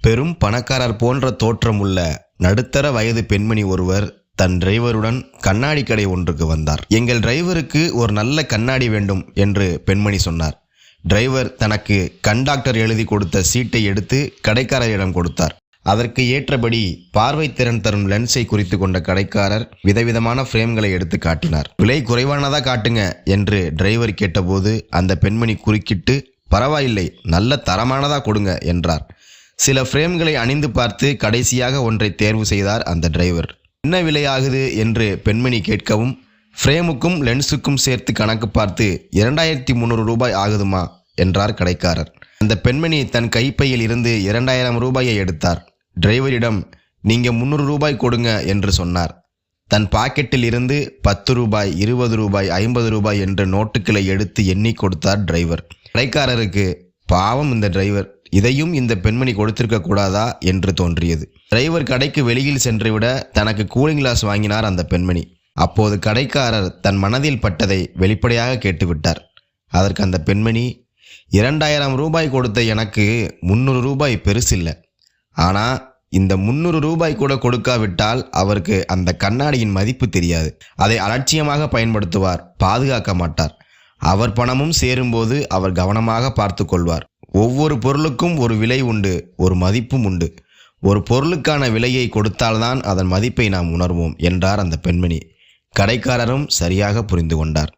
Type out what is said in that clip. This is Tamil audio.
பெரும் பணக்காரர் போன்ற தோற்றமுள்ள நடுத்தர வயது பெண்மணி ஒருவர் தன் டிரைவருடன் கண்ணாடி கடை ஒன்றுக்கு வந்தார். எங்கள் டிரைவருக்கு ஒரு நல்ல கண்ணாடி வேண்டும் என்று பெண்மணி சொன்னார். டிரைவர் தனக்கு கண்டாக்டர் எழுதி கொடுத்த சீட்டை எடுத்து கடைக்காரரிடம் கொடுத்தார். அதற்கு ஏற்றபடி பார்வை திறன் தரும் லென்ஸை குறித்து கொண்ட கடைக்காரர் விதவிதமான ஃப்ரேம்களை எடுத்து காட்டினார். விலை குறைவானதா காட்டுங்க என்று டிரைவர் கேட்டபோது அந்த பெண்மணி குறுக்கிட்டு, பரவாயில்லை, நல்ல தரமானதா கொடுங்க என்றார். சில ஃப்ரேம்களை அணிந்து பார்த்து கடைசியாக ஒன்றை தேர்வு செய்தார் அந்த டிரைவர். என்ன விலை ஆகுது என்று பெண்மணி கேட்கவும், ஃப்ரேமுக்கும் லென்ஸுக்கும் சேர்த்து கணக்கு பார்த்து 2300 ரூபாய் ஆகுதுமா என்றார் கடைக்காரர். அந்த பெண்மணி தன் கைப்பையில் இருந்து 2000 ரூபாயை எடுத்தார். டிரைவரிடம், நீங்க 300 ரூபாய் கொடுங்க என்று சொன்னார். தன் பாக்கெட்டில் இருந்து 10 ரூபாய், 20 ரூபாய், 50 ரூபாய் என்ற நோட்டுகளை எடுத்து எண்ணி கொடுத்தார் டிரைவர். கடைக்காரருக்கு, பாவம் இந்த டிரைவர், இதையும் இந்த பெண்மணி கொடுத்திருக்க கூடாதா என்று தோன்றியது. டிரைவர் கடைக்கு வெளியில் சென்றுவிட தனக்கு கூலிங் கிளாஸ் வாங்கினார் அந்த பெண்மணி. அப்போது கடைக்காரர் தன் மனதில் பட்டதை வெளிப்படையாக கேட்டுவிட்டார். அதற்கு அந்த பெண்மணி, 2000 ரூபாய் கொடுத்த எனக்கு 300 ரூபாய் பெருசில்லை. ஆனால் இந்த 300 ரூபாய் கூட கொடுக்காவிட்டால் அவருக்கு அந்த கண்ணாடியின் மதிப்பு தெரியாது. அதை அலட்சியமாக பயன்படுத்துவார், பாதுகாக்க மாட்டார். அவர் பணமும் சேரும்போது அவர் கவனமாக பார்த்து கொள்வார். ஒவ்வொரு பொருளுக்கும் ஒரு விலை உண்டு, ஒரு மதிப்பும் உண்டு. ஒரு பொருளுக்கான விலையை கொடுத்தால்தான் அதன் மதிப்பை நாம் உணர்வோம் என்றார் அந்த பெண்மணி. கடைக்காரரும் சரியாக புரிந்து கொண்டார்.